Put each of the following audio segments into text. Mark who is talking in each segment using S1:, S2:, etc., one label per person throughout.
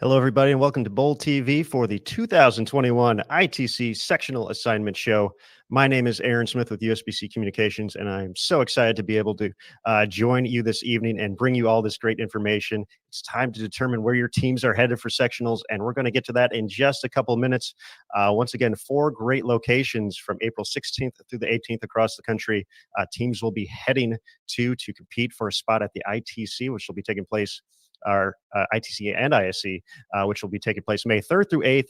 S1: Hello, everybody, and welcome to Bowl TV for the 2021 ITC Sectional Assignment Show. My name is Aaron Smith with USBC Communications, and I'm so excited to be able to join you this evening and bring you all this great information. It's time to determine where your teams are headed for sectionals, and we're going to get to that in just a couple of minutes. Once again, 4 great locations from April 16th through the 18th across the country. Teams will be heading to compete for a spot at the ITC, which will be taking place our ITC and ISC, which will be taking place May 3rd through 8th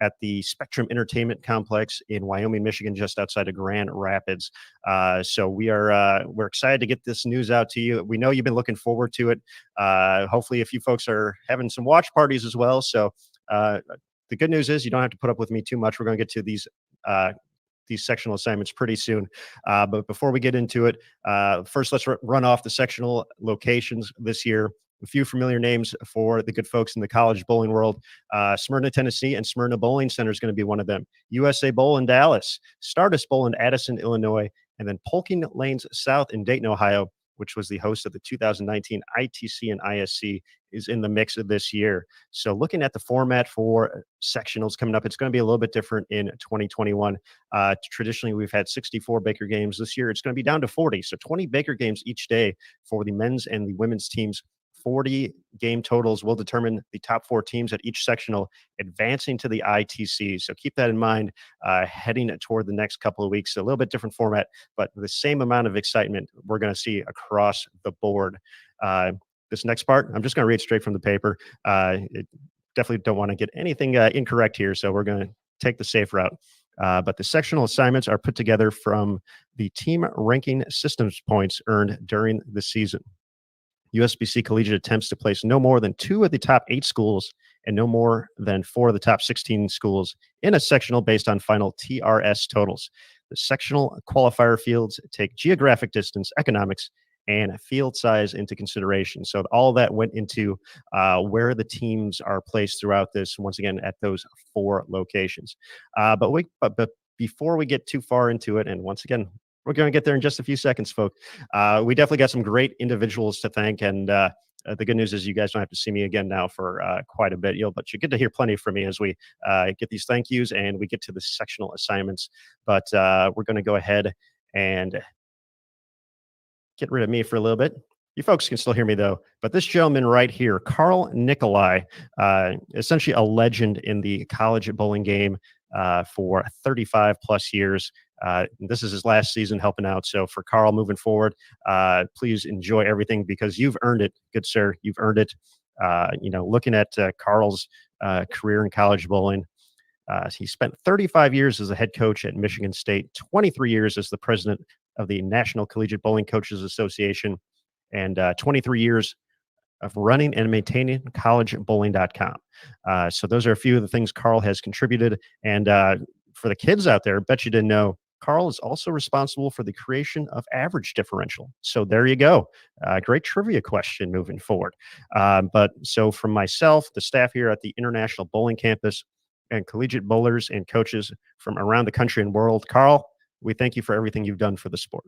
S1: at the Spectrum Entertainment Complex in Wyoming, Michigan, just outside of Grand Rapids. So we're excited to get this news out to you. We know you've been looking forward to it. Hopefully, a few folks are having some watch parties as well. So the good news is you don't have to put up with me too much. We're going to get to these sectional assignments pretty soon. But before we get into it, first let's run off the sectional locations this year. A few familiar names for the good folks in the college bowling world. Smyrna, Tennessee, and Smyrna Bowling Center is going to be one of them. USA Bowl in Dallas, Stardust Bowl in Addison, Illinois, and then Polking Lanes South in Dayton, Ohio, which was the host of the 2019 ITC and ISC, is in the mix of this year. So looking at the format for sectionals coming up, it's going to be a little bit different in 2021. Traditionally, we've had 64 Baker games. This year, it's going to be down to 40. So 20 Baker games each day for the men's and the women's teams. 40 game totals will determine the top 4 teams at each sectional advancing to the ITC. So keep that in mind heading toward the next couple of weeks. A little bit different format, but the same amount of excitement we're going to see across the board. This next part, I'm just going to read straight from the paper. Definitely don't want to get anything incorrect here, so we're going to take the safe route. But the sectional assignments are put together from the team ranking systems points earned during the season. USBC Collegiate attempts to place no more than 2 of the top 8 schools and no more than 4 of the top 16 schools in a sectional based on final TRS totals. The sectional qualifier fields take geographic distance, economics, and field size into consideration. So all that went into where the teams are placed throughout this, once again, at those 4 locations. But before we get too far into it, and once again, we're going to get there in just a few seconds, folks. We definitely got some great individuals to thank, and the good news is you guys don't have to see me again now for quite a bit. But you get to hear plenty from me as we get these thank yous and we get to the sectional assignments. But we're going to go ahead and get rid of me for a little bit. You folks can still hear me, though. But this gentleman right here, Carl Nicolai, essentially a legend in the college bowling game for 35 plus years. This is his last season helping out. So for Carl moving forward, please enjoy everything because you've earned it, good sir. You've earned it. Looking at Carl's career in college bowling, he spent 35 years as a head coach at Michigan State, 23 years as the president of the National Collegiate Bowling Coaches Association, and 23 years of running and maintaining collegebowling.com. So those are a few of the things Carl has contributed. And for the kids out there, bet you didn't know, Carl is also responsible for the creation of average differential. So there you go. Great trivia question moving forward. But so from myself, the staff here at the International Bowling Campus, and collegiate bowlers and coaches from around the country and world, Carl, we thank you for everything you've done for the sport.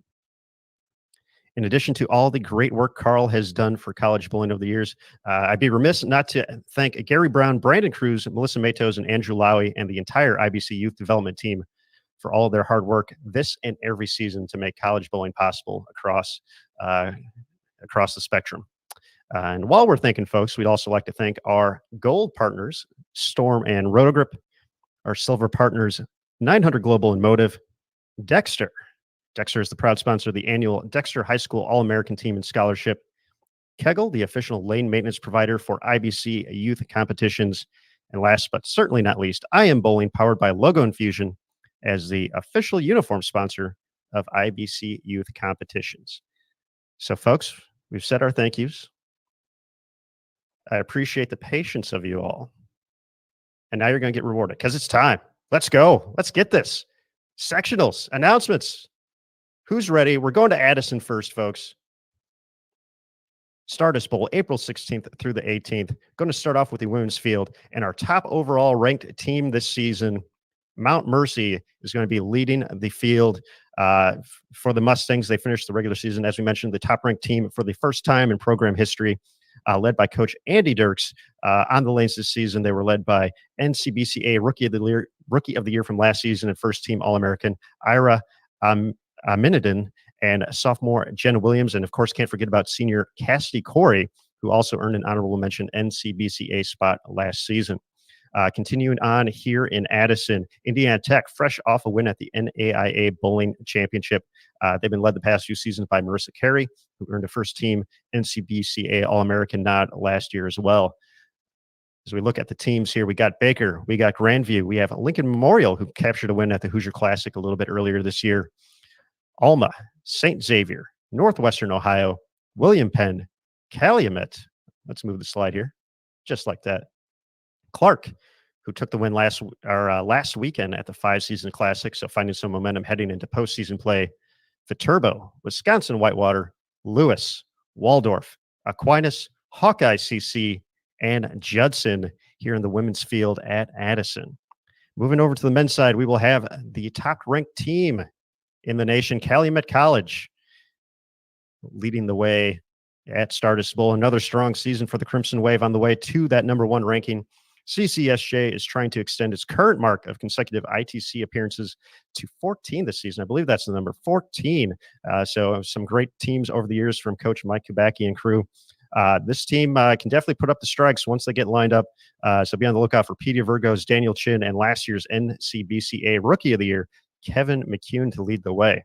S1: In addition to all the great work Carl has done for college bowling over the years, I'd be remiss not to thank Gary Brown, Brandon Cruz, Melissa Matos, and Andrew Lowy, and the entire IBC Youth Development team for all of their hard work this and every season to make college bowling possible across the spectrum. And while we're thanking folks, we'd also like to thank our gold partners, Storm and Rotogrip, our silver partners, 900 Global and Motive, Dexter. Dexter is the proud sponsor of the annual Dexter High School All-American Team and Scholarship. Kegel, the official lane maintenance provider for IBC youth competitions. And last but certainly not least, I Am Bowling, powered by Logo Infusion, as the official uniform sponsor of IBC youth competitions. So, folks, we've said our thank yous. I appreciate the patience of you all. And now you're going to get rewarded because it's time. Let's go. Let's get this. Sectionals, announcements. Who's ready? We're going to Addison first, folks. Stardust Bowl, April 16th through the 18th. Going to start off with the women's field. And our top overall ranked team this season, Mount Mercy, is going to be leading the field for the Mustangs. They finished the regular season, as we mentioned, the top-ranked team for the first time in program history. led by Coach Andy Dirks. On the lanes this season, they were led by NCBCA Rookie of the Year from last season and first team All-American Ira Minadin and sophomore Jen Williams. And of course, can't forget about senior Cassidy Corey, who also earned an honorable mention NCBCA spot last season. Continuing on here in Addison, Indiana Tech, fresh off a win at the NAIA Bowling Championship. They've been led the past few seasons by Marissa Carey, who earned a first-team NCBCA All-American nod last year as well. As we look at the teams here, we got Baker, we got Grandview, we have Lincoln Memorial, who captured a win at the Hoosier Classic a little bit earlier this year. Alma, St. Xavier, Northwestern Ohio, William Penn, Calumet. Let's move the slide here, just like that. Clark, who took the win last weekend at the 5-season Classic, so finding some momentum heading into postseason play. Viterbo, Wisconsin Whitewater, Lewis, Waldorf, Aquinas, Hawkeye CC, and Judson here in the women's field at Addison. Moving over to the men's side, we will have the top-ranked team in the nation, Calumet College, leading the way at Stardust Bowl. Another strong season for the Crimson Wave on the way to that number 1 ranking. CCSJ is trying to extend its current mark of consecutive ITC appearances to 14 this season. I believe that's the number 14. So some great teams over the years from Coach Mike Kubacki and crew. This team can definitely put up the strikes once they get lined up. So be on the lookout for Peter Virgo's Daniel Chin and last year's NCBCA Rookie of the Year, Kevin McCune, to lead the way.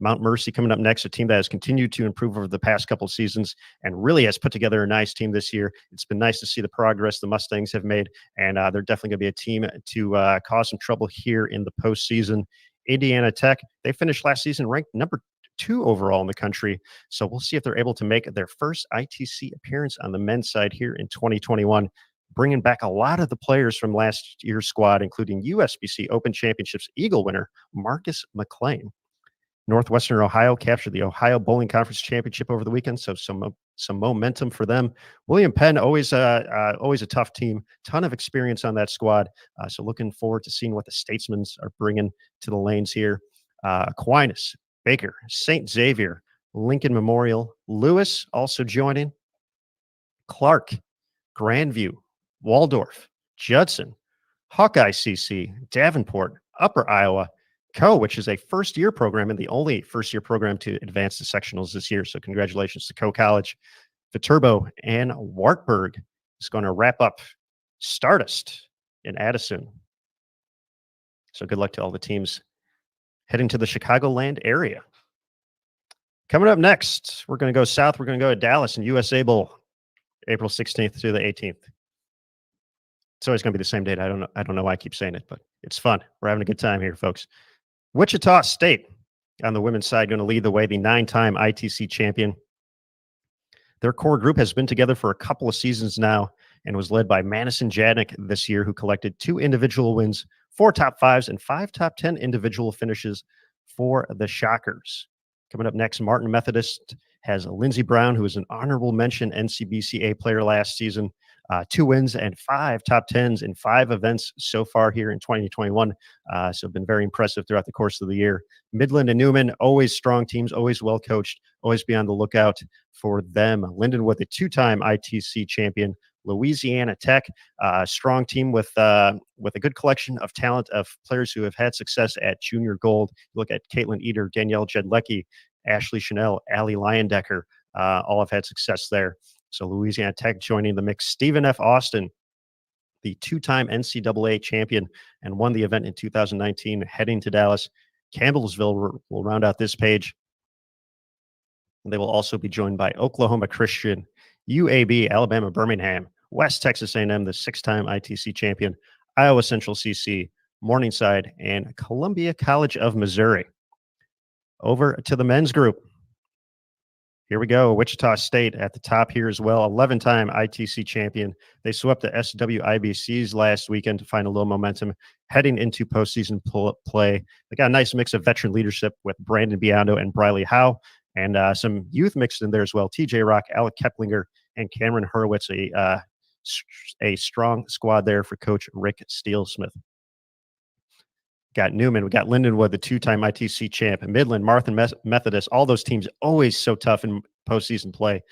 S1: Mount Mercy coming up next, a team that has continued to improve over the past couple of seasons and really has put together a nice team this year. It's been nice to see the progress the Mustangs have made, and they're definitely going to be a team to cause some trouble here in the postseason. Indiana Tech, they finished last season ranked number 2 overall in the country, so we'll see if they're able to make their first ITC appearance on the men's side here in 2021, bringing back a lot of the players from last year's squad, including USBC Open Championships Eagle winner Marcus McLean. Northwestern Ohio captured the Ohio Bowling Conference Championship over the weekend, so some momentum for them. William Penn, always a tough team, ton of experience on that squad. So looking forward to seeing what the Statesmen are bringing to the lanes here. Aquinas, Baker, St. Xavier, Lincoln Memorial, Lewis also joining. Clark, Grandview, Waldorf, Judson, Hawkeye CC, Davenport, Upper Iowa, which is a first-year program and the only first-year program to advance to sectionals this year. So congratulations to College. Viterbo and Wartburg is going to wrap up Stardust in Addison. So good luck to all the teams heading to the Chicagoland area. Coming up next, we're going to go south. We're going to go to Dallas and USA Bowl, April 16th to the 18th. It's always going to be the same date. I don't know why I keep saying it, but it's fun. We're having a good time here, folks. Wichita State on the women's side going to lead the way, the 9-time ITC champion. Their core group has been together for a couple of seasons now and was led by Madison Jadnick this year, who collected 2 individual wins, 4 top 5s, and 5 top 10 individual finishes for the Shockers. Coming up next, Martin Methodist has Lindsey Brown, who is an honorable mention NCBCA player last season. 2 wins and 5 top 10s in 5 events so far here in 2021. So been very impressive throughout the course of the year. Midland and Newman, always strong teams, always well coached. Always be on the lookout for them. Lindenwood, the 2-time ITC champion. Louisiana Tech, strong team with a good collection of talent of players who have had success at junior gold. You look at Caitlin Eder, Danielle Jedlecki, Ashley Chanel, Allie Leyendecker, all have had success there. So Louisiana Tech joining the mix. Stephen F. Austin, the 2-time NCAA champion and won the event in 2019, heading to Dallas. Campbellsville will round out this page. They will also be joined by Oklahoma Christian, UAB, Alabama Birmingham, West Texas A&M, the 6-time ITC champion, Iowa Central CC, Morningside, and Columbia College of Missouri. Over to the men's group. Here we go. Wichita State at the top here as well. 11-time ITC champion. They swept the SWIBCs last weekend to find a little momentum heading into postseason play. They got a nice mix of veteran leadership with Brandon Biondo and Briley Howe, and some youth mixed in there as well. TJ Rock, Alec Keplinger, and Cameron Hurwitz. A strong squad there for Coach Rick Steelsmith. Got Newman, we got Lindenwood, the 2-time ITC champ, and Midland, Martin Methodist, all those teams always so tough and postseason play.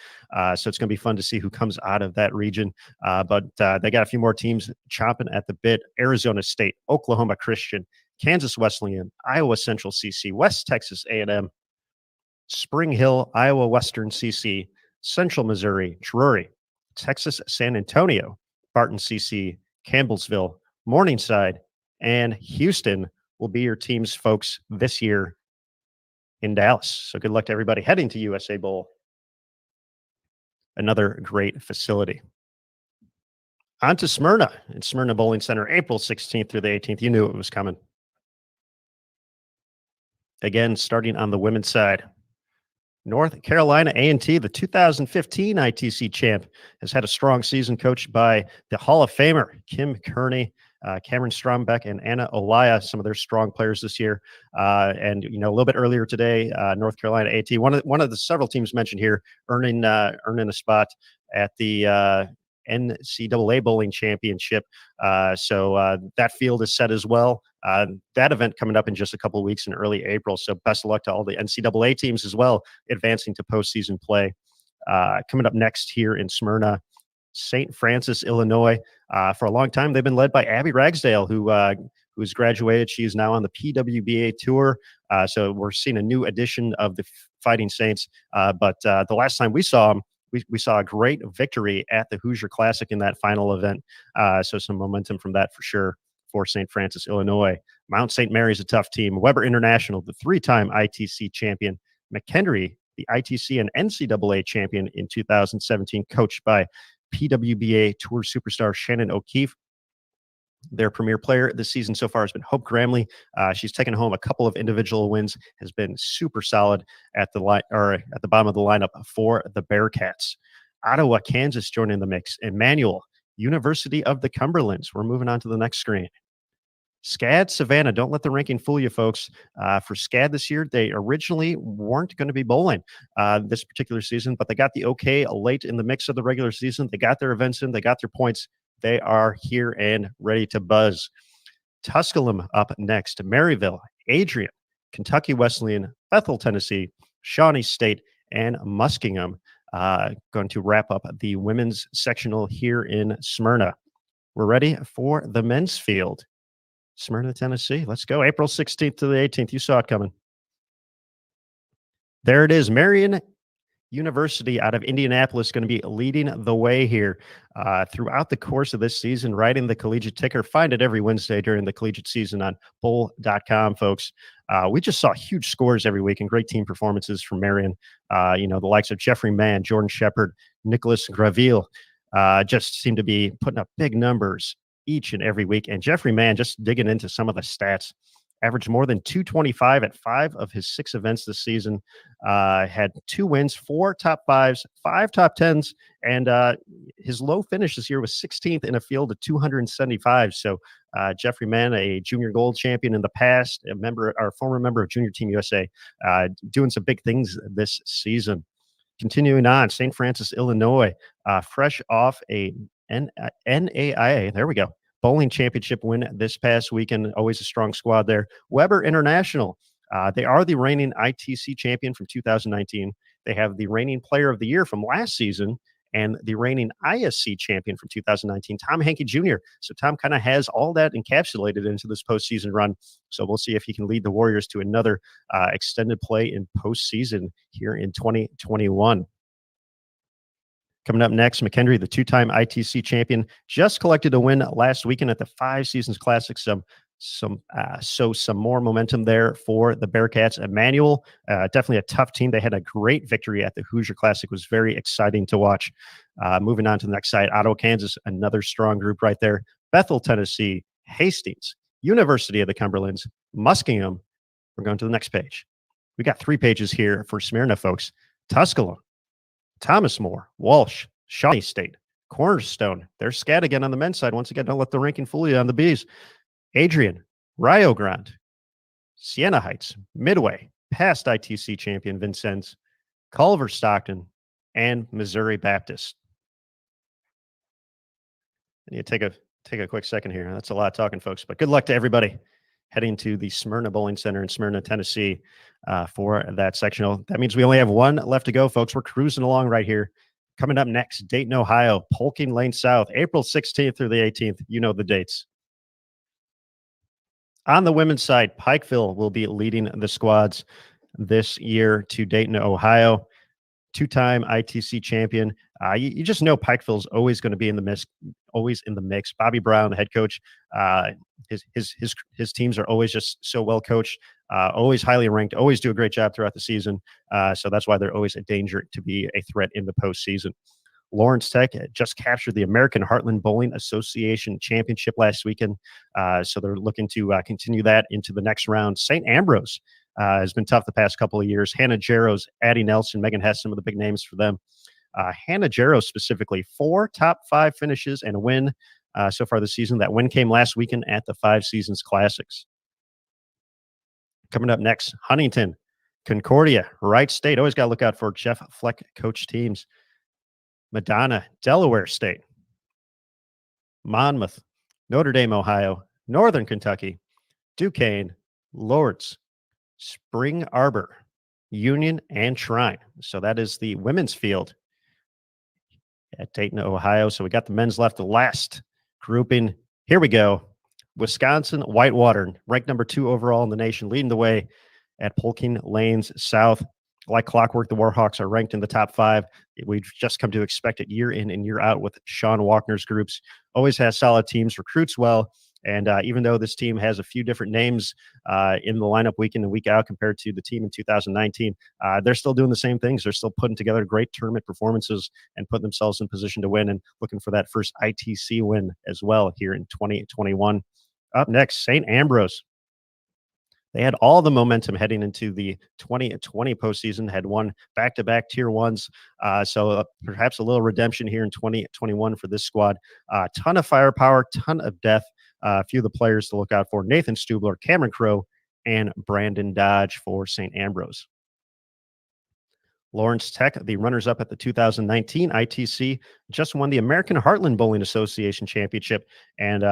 S1: So it's going to be fun to see who comes out of that region. But they got a few more teams chomping at the bit. Arizona State, Oklahoma Christian, Kansas Wesleyan, Iowa Central CC, West Texas A&M, Spring Hill, Iowa Western CC, Central Missouri, Drury, Texas San Antonio, Barton CC, Campbellsville, Morningside, and Houston will be your teams, folks, this year in Dallas. So good luck to everybody heading to USA Bowl. Another great facility. On to Smyrna and Smyrna Bowling Center, April 16th through the 18th. You knew it was coming. Again, starting on the women's side. North Carolina A&T, the 2015 ITC champ, has had a strong season coached by the Hall of Famer, Kim Kearney, Cameron Strombeck, and Anna Olaya, some of their strong players this year. And, you know, a little bit earlier today, North Carolina A&T, one of the several teams mentioned here, earning a spot at the NCAA Bowling Championship. So that field is set as well. That event coming up in just a couple of weeks in early April. So best of luck to all the NCAA teams as well, advancing to postseason play. Coming up next here in Smyrna, St. Francis, Illinois. For a long time, they've been led by Abby Ragsdale, who's graduated. She is now on the PWBA tour. So we're seeing a new edition of the Fighting Saints. But the last time we saw them, we saw a great victory at the Hoosier Classic in that final event. So some momentum from that for sure for St. Francis, Illinois. Mount St. Mary's a tough team. Weber International, the three-time ITC champion. McHenry, the ITC and NCAA champion in 2017, coached by PWBA Tour superstar Shannon O'Keefe. Their premier player this season so far has been Hope Gramley. She's taken home a couple of individual wins, has been super solid at the bottom of the lineup for the Bearcats. Ottawa, Kansas joining the mix. Emmanuel, University of the Cumberlands. We're moving on to the next screen. SCAD Savannah, don't let the ranking fool you, folks. For SCAD this year, they originally weren't going to be bowling this particular season, but they got the okay late in the mix of the regular season. They got their events in, they got their points. They are here and ready to buzz. Tusculum up next. Maryville, Adrian, Kentucky Wesleyan, Bethel, Tennessee, Shawnee State, and Muskingum. Going to wrap up the women's sectional here in Smyrna. We're ready for the men's field. Smyrna, Tennessee. Let's go. April 16th to the 18th. You saw it coming. There it is. Marian University out of Indianapolis going to be leading the way here throughout the course of this season, riding the collegiate ticker. Find it every Wednesday during the collegiate season on bowl.com, folks. We just saw huge scores every week and great team performances from Marian. The likes of Jeffrey Mann, Jordan Shepard, Nicholas Graville just seem to be putting up big numbers each and every week. And Jeffrey Mann, just digging into some of the stats, averaged more than 225 at 5 of his 6 events this season, had 2 wins, 4 top 5s, 5 top 10s, and his low finish this year was 16th in a field of 275. So Jeffrey Mann, a junior gold champion in the past, former member of Junior Team USA, doing some big things this season. Continuing on, St. Francis, Illinois, fresh off a NAIA, there we go, bowling championship win this past weekend. Always a strong squad there. Weber International, they are the reigning ITC champion from 2019. They have the reigning player of the year from last season and the reigning ISC champion from 2019, Tom Hankey Jr. So Tom kind of has all that encapsulated into this postseason run. So we'll see if he can lead the Warriors to another extended play in postseason here in 2021. Coming up next, McHenry, the 2-time ITC champion, just collected a win last weekend at the 5 Seasons Classic. Some more momentum there for the Bearcats. Emmanuel, definitely a tough team. They had a great victory at the Hoosier Classic. It was very exciting to watch. Moving on to the next side, Ottawa, Kansas, another strong group right there. Bethel, Tennessee, Hastings, University of the Cumberlands, Muskingum. We're going to the next page. We got 3 pages here for Smyrna, folks. Tusculum, Thomas More, Walsh, Shawnee State, Cornerstone. There's SCAD again on the men's side. Once again, don't let the ranking fool you on the B's. Adrian, Rio Grande, Siena Heights, Midway, past ITC champion Vincennes, Culver Stockton, and Missouri Baptist. And you take a quick second here. That's a lot of talking, folks, but good luck to everybody heading to the Smyrna Bowling Center in Smyrna, Tennessee for that sectional. That means we only have one left to go, folks. We're cruising along right here. Coming up next, Dayton, Ohio, Polking Lane South, April 16th through the 18th. You know the dates. On the women's side, Pikeville will be leading the squads this year to Dayton, Ohio. Two-time ITC champion. You just know Pikeville's always going to be in the mix. Always in the mix. Bobby Brown, the head coach, his teams are always just so well coached, always highly ranked, always do a great job throughout the season. So that's why they're always a danger to be a threat in the postseason. Lawrence Tech just captured the American Heartland Bowling Association Championship last weekend. So they're looking to continue that into the next round. St. Ambrose has been tough the past couple of years. Hannah Jarrows, Addie Nelson, Megan Hess, some of the big names for them. Hannah Jarrows specifically, 4 top 5 finishes and a win so far this season. That win came last weekend at the Five Seasons Classics. Coming up next, Huntington, Concordia, Wright State. Always got to look out for Jeff Fleck coach teams. Madonna, Delaware State. Monmouth, Notre Dame, Ohio, Northern Kentucky, Duquesne, Lords, Spring Arbor, Union, and Shrine. So that is the women's field at Dayton, Ohio. So we got the men's left, the last grouping. Here we go. Wisconsin Whitewater, ranked number 2 overall in the nation, leading the way at Polking Lanes South. Like clockwork, the Warhawks are ranked in the top 5. We've just come to expect it year in and year out with Sean Walkner's groups. Always has solid teams, recruits well. And even though this team has a few different names in the lineup week in and week out compared to the team in 2019, they're still doing the same things. They're still putting together great tournament performances and putting themselves in position to win and looking for that first ITC win as well here in 2021. Up next, St. Ambrose. They had all the momentum heading into the 2020 postseason, had won back-to-back Tier 1s. So perhaps a little redemption here in 2021 for this squad. Ton of firepower, ton of depth. A few of the players to look out for: Nathan Stubler, Cameron Crow, and Brandon Dodge for St. Ambrose. Lawrence Tech, the runners-up at the 2019 ITC, just won the American Heartland Bowling Association Championship. And,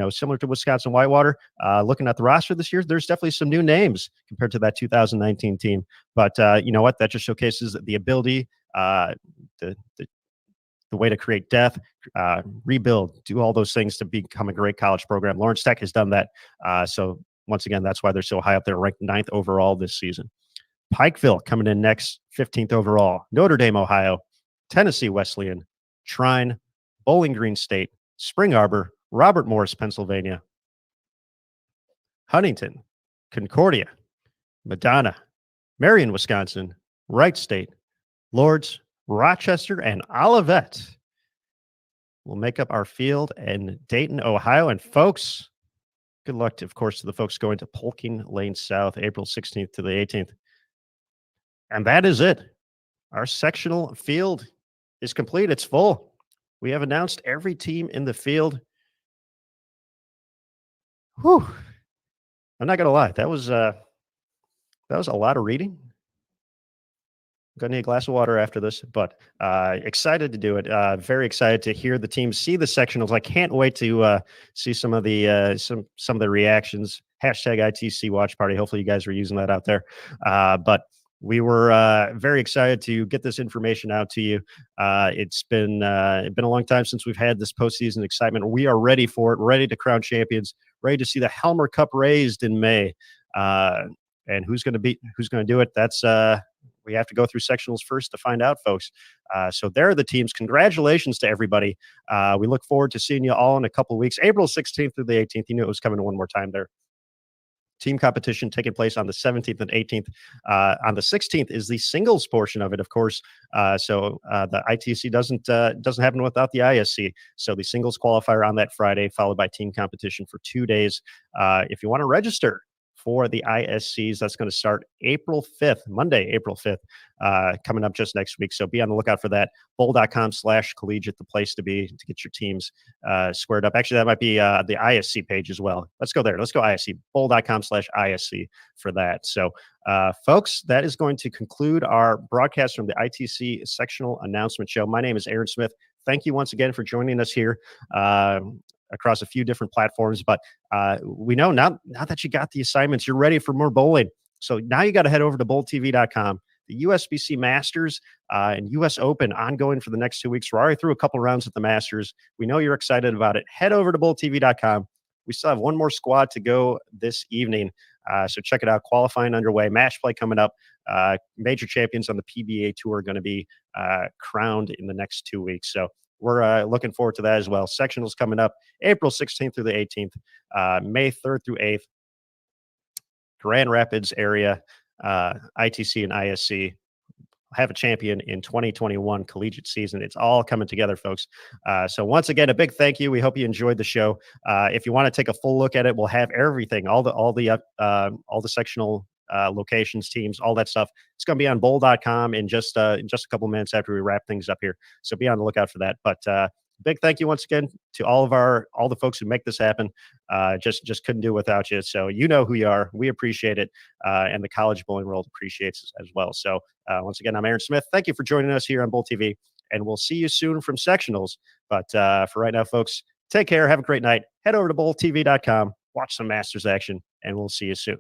S1: similar to Wisconsin Whitewater, looking at the roster this year, there's definitely some new names compared to that 2019 team. But you know what? That just showcases the ability, the way to create depth, rebuild, do all those things to become a great college program. Lawrence Tech has done that. So once again, that's why they're so high up there, ranked 9th overall this season. Pikeville coming in next, 15th overall. Notre Dame, Ohio, Tennessee Wesleyan, Shrine, Bowling Green State, Spring Arbor, Robert Morris, Pennsylvania. Huntington, Concordia, Madonna, Marion, Wisconsin, Wright State, Lords, Rochester, and Olivet will make up our field in Dayton, Ohio. And folks, good luck, of course, to the folks going to Polking Lane South, April 16th to the 18th. And that is it. Our sectional field is complete. It's full. We have announced every team in the field. Whew. I'm not going to lie. That was a lot of reading. Going to need a glass of water after this, but excited to do it. Very excited to hear the teams see the sectionals. I can't wait to see some of the some of the reactions. Hashtag ITC Watch Party. Hopefully, you guys are using that out there. But we were very excited to get this information out to you. It's been a long time since we've had this postseason excitement. We are ready for it, ready to crown champions, ready to see the Helmer Cup raised in May. And who's going to do it? That's we have to go through sectionals first to find out, folks. So there are the teams. Congratulations to everybody. We look forward to seeing you all in a couple of weeks. April 16th through the 18th. You knew it was coming one more time there. Team competition taking place on the 17th and 18th. On the 16th is the singles portion of it, of course. So the ITC doesn't happen without the ISC. So the singles qualifier on that Friday, followed by team competition for 2 days. If you want to register for the ISCs, that's going to start April 5th, Monday, April 5th, coming up just next week. So be on the lookout for that. Bowl.com/collegiate, the place to be to get your teams squared up. Actually, that might be the ISC page as well. Let's go there. Let's go ISC, bowl.com/ISC for that. So, folks, that is going to conclude our broadcast from the ITC Sectional Announcement Show. My name is Aaron Smith. Thank you once again for joining us here. across a few different platforms. But we know now that you got the assignments, you're ready for more bowling. So now you got to head over to bowltv.com. The USBC Masters and US Open ongoing for the next 2 weeks. We're already through a couple rounds at the Masters. We know you're excited about it. Head over to bowltv.com. We still have one more squad to go this evening. So check it out. Qualifying underway. Match play coming up. Major champions on the PBA Tour are going to be crowned in the next 2 weeks. So we're looking forward to that as well. Sectionals coming up April 16th through the 18th, May 3rd through 8th. Grand Rapids area, ITC and ISC have a champion in 2021 collegiate season. It's all coming together, folks. So once again, a big thank you. We hope you enjoyed the show. If you want to take a full look at it, we'll have everything, all the sectional locations, teams, all that stuff. It's going to be on bowl.com in just a couple minutes after we wrap things up here. So be on the lookout for that. But big thank you once again to all the folks who make this happen. Just couldn't do it without you. So you know who you are. We appreciate it, and the college bowling world appreciates it as well. So once again, I'm Aaron Smith. Thank you for joining us here on Bowl TV, and we'll see you soon from sectionals. But for right now, folks, take care. Have a great night. Head over to bowltv.com, watch some Masters action, and we'll see you soon.